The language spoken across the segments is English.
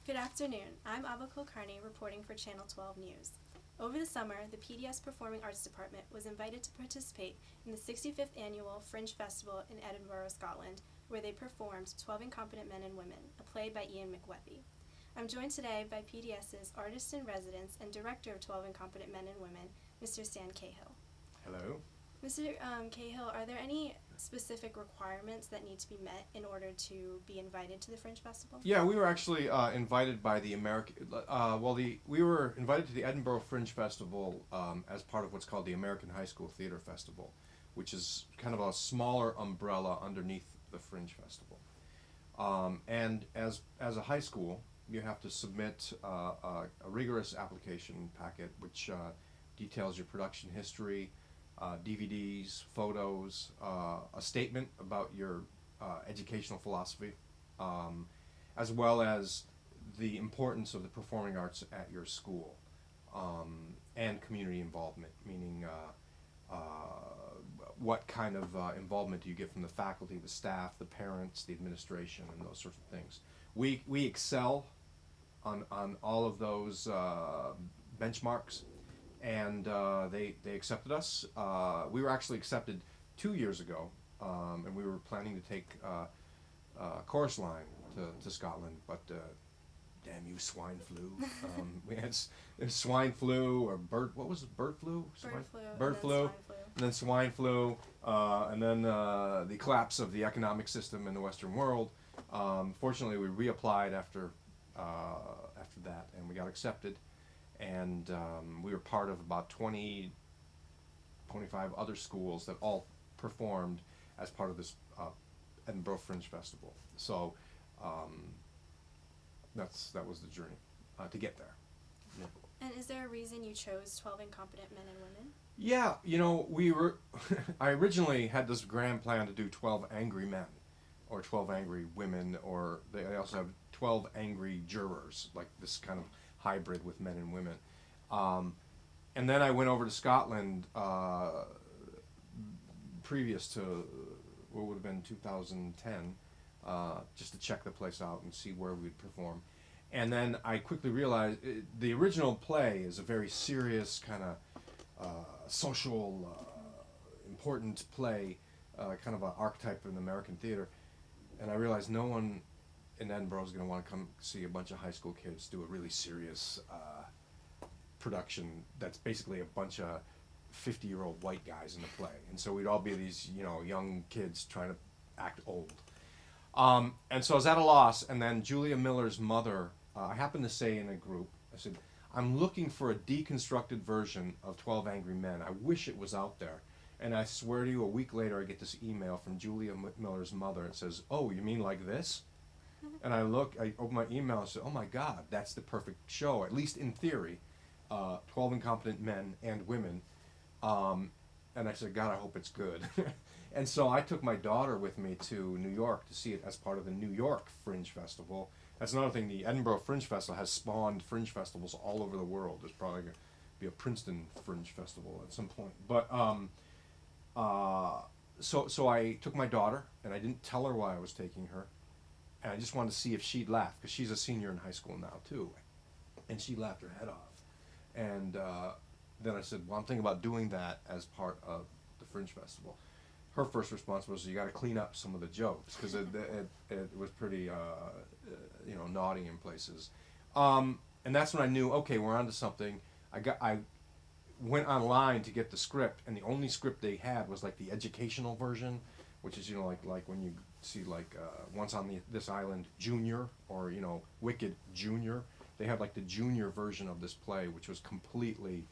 Good afternoon. I'm Abba Kulkarni reporting for Channel 12 News. Over the summer, the PDS Performing Arts Department was invited to participate in the 65th Annual Fringe Festival in Edinburgh, Scotland, where they performed 12 Incompetent Men and Women, a play by Ian McWethy. I'm joined today by PDS's Artist-in-Residence and Director of 12 Incompetent Men and Women, Mr. Stan Cahill. Hello. Mr. Cahill, are there any specific requirements that need to be met in order to be invited to the Fringe Festival? Yeah, we were actually invited by the American. We were invited to the Edinburgh Fringe Festival as part of what's called the American High School Theater Festival, which is kind of a smaller umbrella underneath the Fringe Festival. And as a high school, you have to submit a rigorous application packet, which details your production history, DVDs, photos, a statement about your educational philosophy, as well as the importance of the performing arts at your school, and community involvement, meaning what kind of involvement do you get from the faculty, the staff, the parents, the administration, and those sorts of things. We excel on all of those benchmarks, and they accepted us. We were actually accepted 2 years ago, and we were planning to take chorus line to Scotland, but damn you, swine flu. We had swine flu or bird. What was it? Bird flu. Bird flu. And then swine flu. And then the collapse of the economic system in the Western world. Fortunately, we reapplied after that, and we got accepted. And we were part of about 20, 25 other schools that all performed as part of this Edinburgh Fringe Festival. So that was the journey to get there. Yeah. And is there a reason you chose 12 Incompetent Men and Women? Yeah, we were. I originally had this grand plan to do 12 Angry Men, or 12 Angry Women, or they also have 12 Angry Jurors, like this kind of hybrid with men and women. And then I went over to Scotland previous to what would have been 2010, just to check the place out and see where we'd perform. And then I quickly realized the original play is a very serious kind of social, important play, kind of an archetype in American theater. And I realized no one in Edinburgh is going to want to come see a bunch of high school kids do a really serious production that's basically a bunch of 50-year-old white guys in the play. And so we'd all be these, young kids trying to act old. And so I was at a loss, and then Julia Miller's mother, I happened to say in a group, I said, I'm looking for a deconstructed version of 12 Angry Men. I wish it was out there. And I swear to you, a week later, I get this email from Julia Miller's mother. It says, oh, you mean like this? And I open my email and say, oh my God, that's the perfect show, at least in theory. 12 Incompetent Men and Women. And I said, God, I hope it's good. And so I took my daughter with me to New York to see it as part of the New York Fringe Festival. That's another thing, the Edinburgh Fringe Festival has spawned fringe festivals all over the world. There's probably going to be a Princeton Fringe Festival at some point. But so I took my daughter, and I didn't tell her why I was taking her. And I just wanted to see if she'd laugh, because she's a senior in high school now, too. And she laughed her head off. And then I said, well, I'm thinking about doing that as part of the Fringe Festival. Her first response was, you got to clean up some of the jokes, because it was pretty, naughty in places. And that's when I knew, okay, we're onto something. I went online to get the script, and the only script they had was like the educational version, which is like when you see Once on This Island Junior, or Wicked Junior. They had like the junior version of this play, which was completely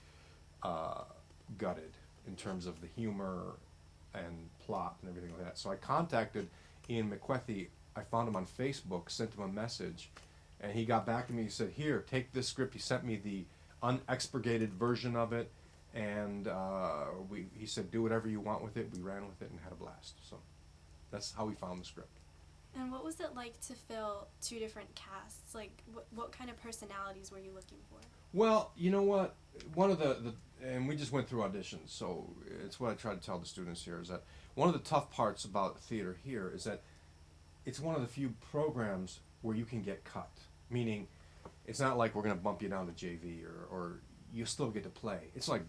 gutted in terms of the humor and plot and everything like that. So I contacted Ian McWethy. I found him on Facebook, sent him a message, and he got back to me. He said, here, take this script. He sent me the unexpurgated version of it, and he said, do whatever you want with it. We ran with it and had a blast. So that's how we found the script. And what was it like to fill two different casts? Like, what kind of personalities were you looking for? Well, you know what? One of the and we just went through auditions, so it's what I try to tell the students here, is that one of the tough parts about theater here is that it's one of the few programs where you can get cut. Meaning, It's not like we're going to bump you down to JV or you still get to play. It's like,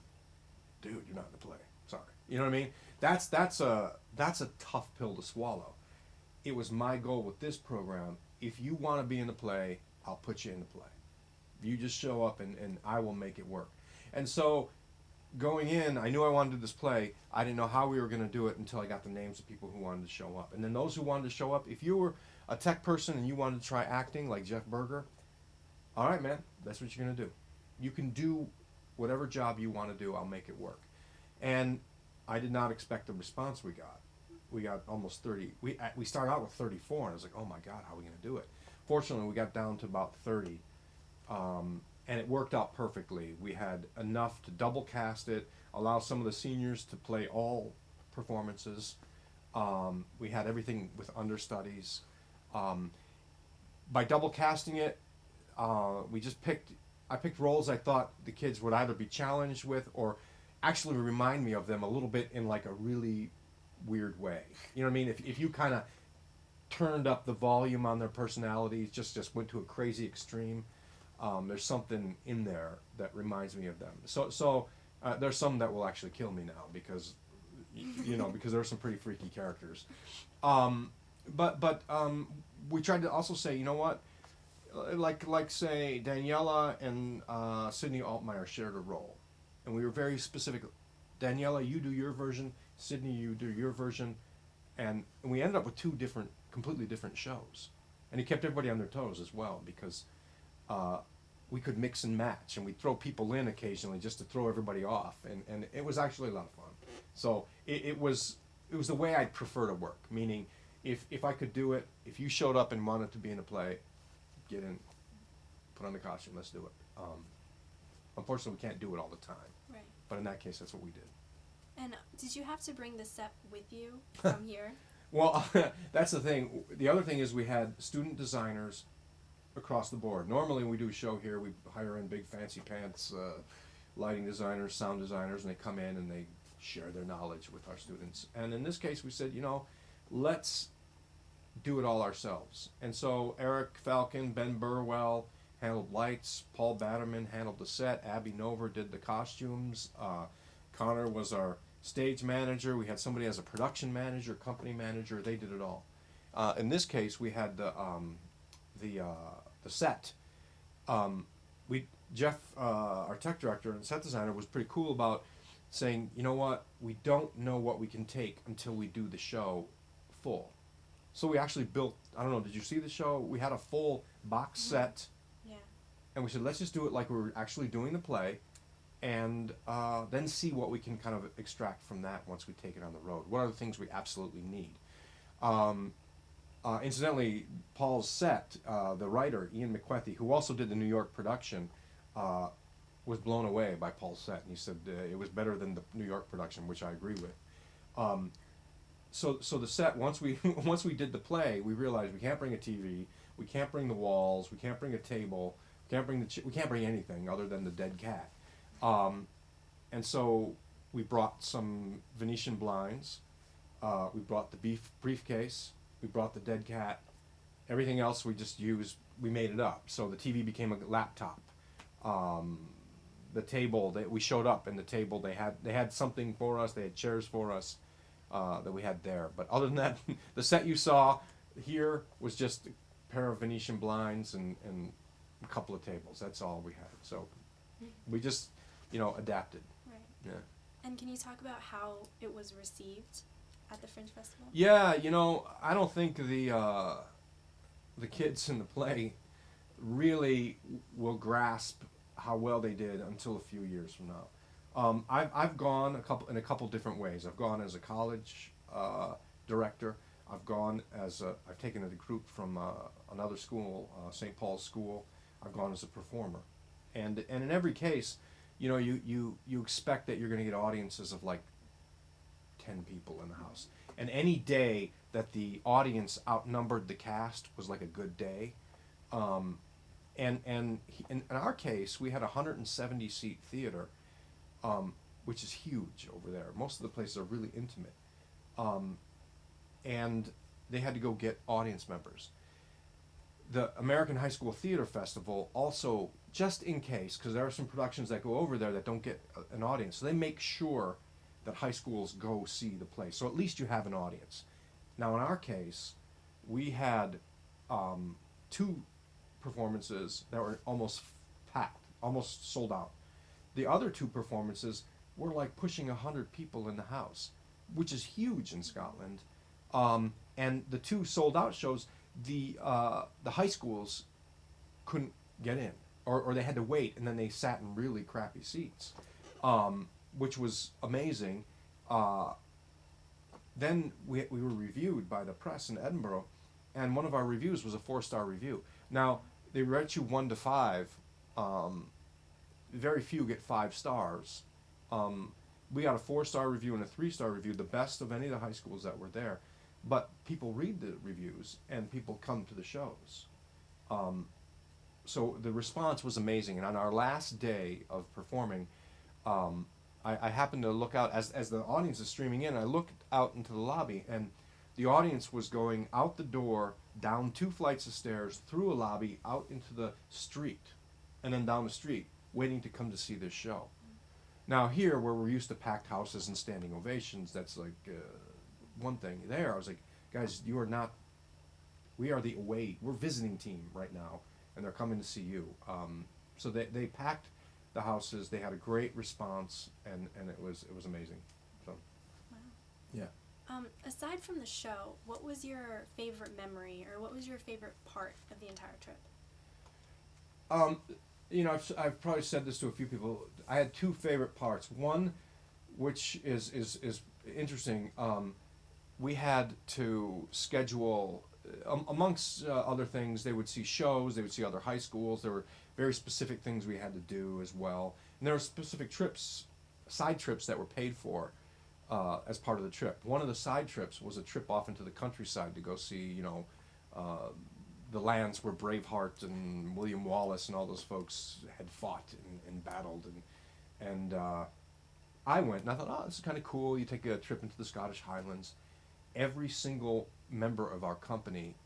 dude, you're not in the play. Sorry. You know what I mean? That's a tough pill to swallow. It was my goal with this program. If you want to be in the play, I'll put you in the play. You just show up and I will make it work. And so going in, I knew I wanted to do this play. I didn't know how we were going to do it until I got the names of people who wanted to show up. And then those who wanted to show up, if you were a tech person and you wanted to try acting like Jeff Berger, all right, man, that's what you're going to do. You can do whatever job you want to do. I'll make it work. And I did not expect the response we got. We got almost 30. We started out with 34, and I was like, oh my God, how are we going to do it? Fortunately, we got down to about 30, and it worked out perfectly. We had enough to double cast it, allow some of the seniors to play all performances. We had everything with understudies. By double casting it, I picked roles I thought the kids would either be challenged with or actually remind me of them a little bit in like a really weird way. You know what I mean? If you kind of turned up the volume on their personalities, just went to a crazy extreme, there's something in there that reminds me of them. So there's some that will actually kill me now because, because there are some pretty freaky characters. But we tried to also say, you know what? Like say Daniela and Sydney Altmeyer shared a role, and we were very specific. Daniela, you do your version. Sydney, you do your version, and we ended up with two completely different shows, and he kept everybody on their toes as well because we could mix and match, and we'd throw people in occasionally just to throw everybody off, and it was actually a lot of fun. So it was the way I'd prefer to work, meaning if I could do it, if you showed up and wanted to be in a play, get in, put on the costume, let's do it. Unfortunately, we can't do it all the time. Right. But in that case, that's what we did. And did you have to bring the set with you from here? Well, that's the thing. The other thing is we had student designers across the board. Normally, when we do a show here, we hire in big fancy pants, lighting designers, sound designers, and they come in and they share their knowledge with our students. And in this case, we said, let's do it all ourselves. And so Eric Falcon, Ben Burwell handled lights, Paul Batterman handled the set, Abby Nover did the costumes, Connor was our stage manager, we had somebody as a production manager, company manager, they did it all. In this case, we had the set. Jeff, our tech director and set designer, was pretty cool about saying, you know what, we don't know what we can take until we do the show full. So we actually built, I don't know, did you see the show? We had a full box set. Yeah. And we said, let's just do it like we were actually doing the play, and then see what we can kind of extract from that once we take it on the road. What are the things we absolutely need? Incidentally, Paul's set, the writer, Ian McQuethy, who also did the New York production, was blown away by Paul's set. And he said it was better than the New York production, which I agree with. So the set, once we did the play, we realized we can't bring a TV, we can't bring the walls, we can't bring a table, we can't bring anything other than the dead cat. And so we brought some Venetian blinds, we brought the briefcase, we brought the dead cat. Everything else we just used, we made it up. So the TV became a laptop. The table, we showed up, and the table they had something for us. They had chairs for us. That we had there. But other than that, the set you saw here was just a pair of Venetian blinds and a couple of tables. That's all we had. So we just, adapted. Right. Yeah. And can you talk about how it was received at the Fringe Festival? Yeah, I don't think the kids in the play really will grasp how well they did until a few years from now. I've gone in a couple different ways. I've gone as a college director. I've taken a group from another school, St. Paul's School. I've gone as a performer, and in every case, you expect that you're going to get audiences of like 10 people in the house, and any day that the audience outnumbered the cast was like a good day. And in our case, we had a 170 seat theater. Which is huge over there. Most of the places are really intimate. And they had to go get audience members. the American High School Theater Festival also, just in case, because there are some productions that go over there that don't get an audience, so they make sure that high schools go see the play. So at least you have an audience. Now in our case, we had two performances that were almost packed, almost sold out. The other two performances were like pushing 100 people in the house, which is huge in Scotland. And the two sold out shows, the high schools couldn't get in, or they had to wait, and then they sat in really crappy seats, which was amazing. Then we were reviewed by the press in Edinburgh, and one of our reviews was a 4-star review. Now, they rate you 1 to 5. Very few get 5 stars. We got a 4-star review and a 3-star review, the best of any of the high schools that were there. But people read the reviews, and people come to the shows. So the response was amazing. And on our last day of performing, I happened to look out, as the audience is streaming in, I looked out into the lobby, and the audience was going out the door, down 2 flights of stairs, through a lobby, out into the street, and then down the street, waiting to come to see this show. Now here, where we're used to packed houses and standing ovations, that's like one thing. There, I was like, guys, you are not, we are the away, we're visiting team right now, and they're coming to see you. So they packed the houses, they had a great response, and it was amazing. So, Wow. yeah. Aside from the show, what was your favorite memory, or what was your favorite part of the entire trip? You know, I've probably said this to a few people. I had 2 favorite parts. One, which is interesting. We had to schedule, amongst other things, they would see shows, they would see other high schools. There were very specific things we had to do as well. And there were specific trips, side trips that were paid for as part of the trip. One of the side trips was a trip off into the countryside to go see, you know, the lands where Braveheart and William Wallace and all those folks had fought and battled. And I went, and I thought, oh, this is kind of cool. You take a trip into the Scottish Highlands. Every single member of our company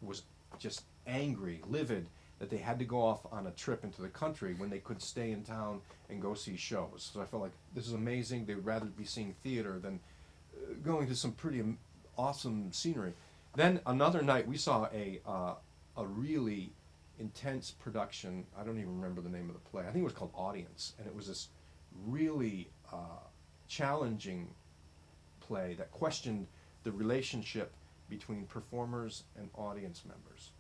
was just angry, livid, that they had to go off on a trip into the country when they could stay in town and go see shows. So I felt like, this is amazing. They would rather be seeing theater than going to some pretty awesome scenery. Then another night we saw a really intense production. I don't even remember the name of the play. I think it was called Audience, and it was this really challenging play that questioned the relationship between performers and audience members.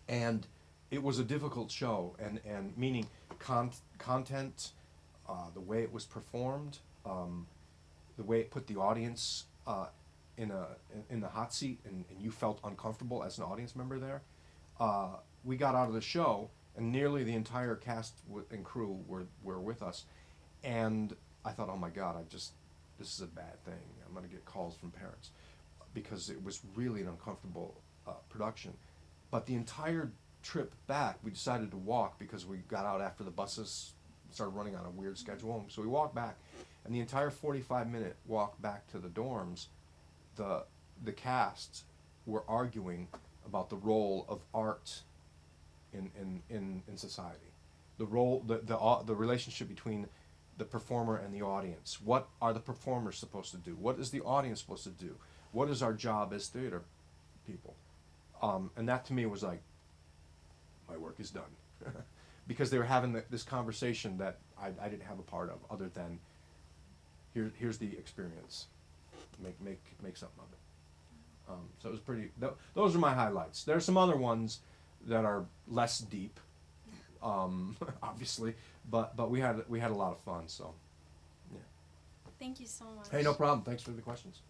And it was a difficult show, and meaning content, the way it was performed, the way it put the audience in the hot seat, and you felt uncomfortable as an audience member there. We got out of the show, and nearly the entire cast and crew were with us, and I thought, oh my God, this is a bad thing. I'm going to get calls from parents, because it was really an uncomfortable production. But the entire trip back, we decided to walk, because we got out after the buses started running on a weird schedule. So we walked back, and the entire 45-minute walk back to the dorms, the cast were arguing about the role of art in society, the role, the relationship between the performer and the audience. What are the performers supposed to do? What is the audience supposed to do? What is our job as theater people? And that to me was like, my work is done. Because they were having this conversation that I didn't have a part of, other than here's the experience. Make something of it. So it was pretty, those are my highlights. There are some other ones that are less deep, obviously, but we had a lot of fun, so yeah. Thank you so much. Hey, no problem. Thanks for the questions.